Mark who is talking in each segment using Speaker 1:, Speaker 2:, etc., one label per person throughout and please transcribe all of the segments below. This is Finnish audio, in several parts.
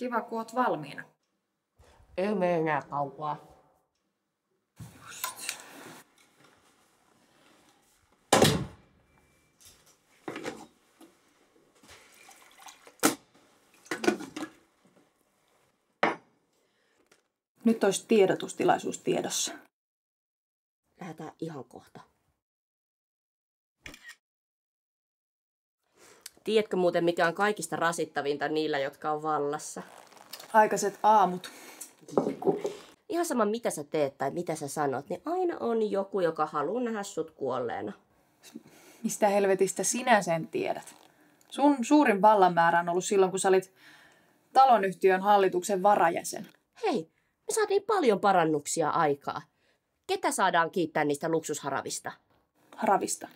Speaker 1: Kiva, kun oot valmiina.
Speaker 2: Ei mene enää kauaa.
Speaker 1: Nyt olisi tiedotustilaisuus tiedossa.
Speaker 2: Lähdetään ihan kohta. Tiedätkö muuten, mikä on kaikista rasittavinta niillä, jotka on vallassa?
Speaker 1: Aikaiset aamut.
Speaker 2: Ihan sama, mitä sä teet tai mitä sä sanot, niin aina on joku, joka haluaa nähdä sut kuolleena.
Speaker 1: Mistä helvetistä sinä sen tiedät? Sun suurin vallanmäärä on ollut silloin, kun sä olit talonyhtiön hallituksen varajäsen.
Speaker 2: Hei, me saatiin paljon parannuksia aikaa. Ketä saadaan kiittää niistä luksusharavista?
Speaker 1: Haravista.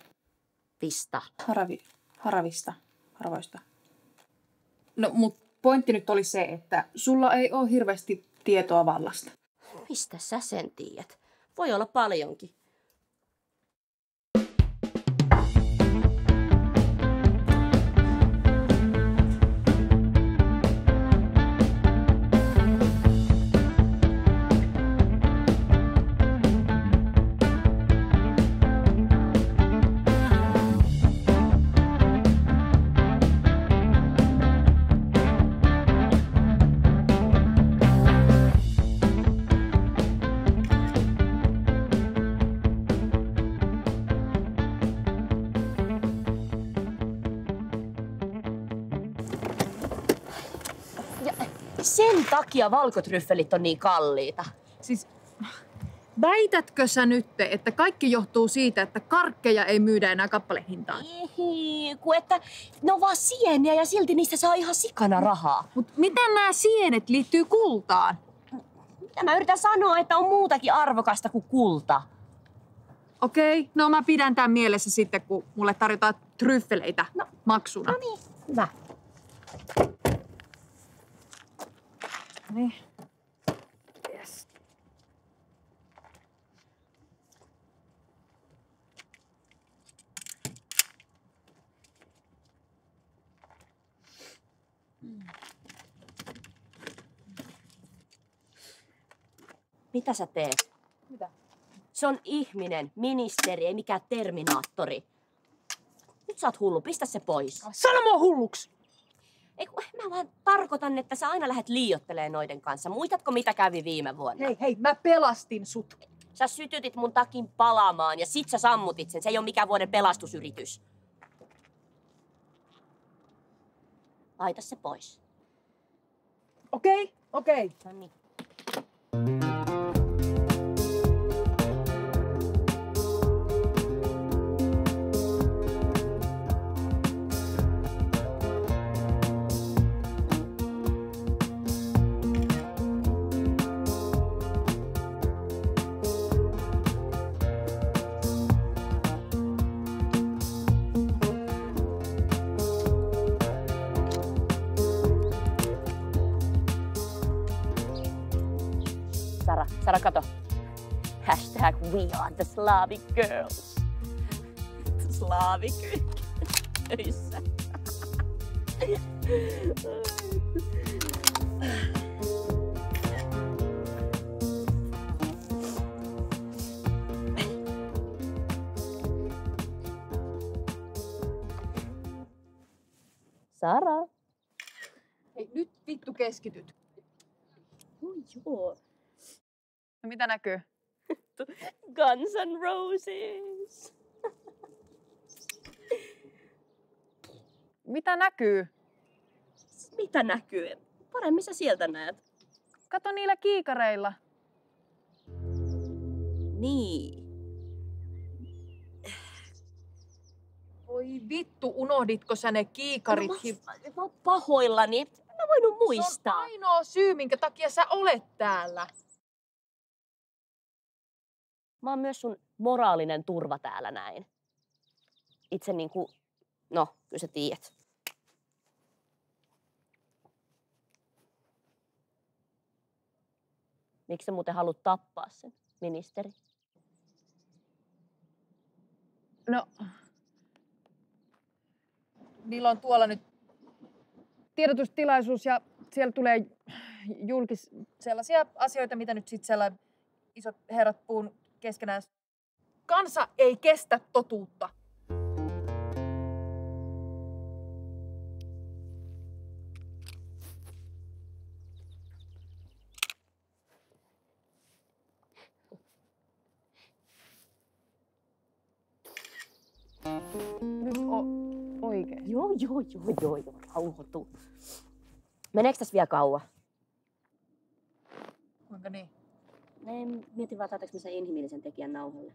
Speaker 2: Vista.
Speaker 1: Haravoista. No, mut pointti nyt oli se, että sulla ei ole hirveästi tietoa vallasta.
Speaker 2: Mistä sä sen tiedät? Voi olla paljonkin. Sen takia valkotryffelit on niin kalliita.
Speaker 1: Siis väitätkö sä nyt, että kaikki johtuu siitä, että karkkeja ei myydä enää kappalehintaan?
Speaker 2: Ei, kun että ne on vaan sieniä ja silti niistä saa ihan sikana rahaa.
Speaker 1: Mut miten nämä sienet liittyy kultaan?
Speaker 2: Ja mä yritän sanoa, että on muutakin arvokasta kuin kulta.
Speaker 1: Okei, no mä pidän tämän mielessä sitten, kun mulle tarjotaan tryffeleitä maksuna.
Speaker 2: No niin, hyvä.
Speaker 1: Niin. Yes.
Speaker 2: Mitä sä teet?
Speaker 1: Mitä?
Speaker 2: Se on ihminen, ministeri, ei mikään terminaattori. Nyt sä oot hullu, pistä se pois.
Speaker 1: Sano mua hulluksi!
Speaker 2: Ei, mä vaan tarkoitan, että sä aina lähdet liioittelemaan noiden kanssa. Muistatko, mitä kävi viime vuonna?
Speaker 1: Hei, mä pelastin sut.
Speaker 2: Sä sytytit mun takin palamaan ja sit sä sammutit sen. Se ei ole mikään vuoden pelastusyritys. Laita se pois.
Speaker 1: Okei.
Speaker 2: No niin. Sara, kato. Hashtag we are the Slavic girls. Slavic töissä. Sara.
Speaker 1: Hei, nyt vittu keskityt.
Speaker 2: Joo.
Speaker 1: No mitä näkyy?
Speaker 2: Guns N' Roses.
Speaker 1: Mitä näkyy?
Speaker 2: Mitä näkyy? Paremmin sä sieltä näet.
Speaker 1: Kato niillä kiikareilla.
Speaker 2: Niin.
Speaker 1: Voi vittu, unohditko sä ne kiikarit?
Speaker 2: Mä oon pahoillani. En mä voinut muistaa.
Speaker 1: Se on ainoa syy, minkä takia sä olet täällä.
Speaker 2: Mä oon myös sun moraalinen turva täällä näin. Itse niinku, no, kyllä sä tiedät. Miksi sä muuten haluat tappaa sen, ministeri?
Speaker 1: No, niillä on tuolla nyt tiedotustilaisuus ja siellä tulee sellaisia asioita, mitä nyt sitten siellä isot herrat puhun keskenään. Kansa ei kestä totuutta. Nyt oikein.
Speaker 2: Joo, rauhoitu. Meneekö tässä vielä kauan?
Speaker 1: Kuinka niin?
Speaker 2: Mietin vaan, saataanko me sen inhimillisen tekijän nauhalle.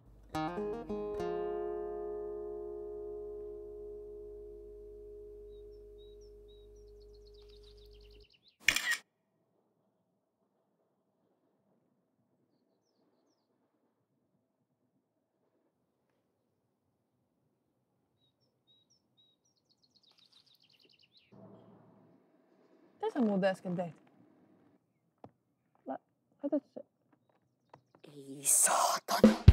Speaker 1: Mitä sä muuten äsken teit? Laitat se.
Speaker 2: Ei saatana.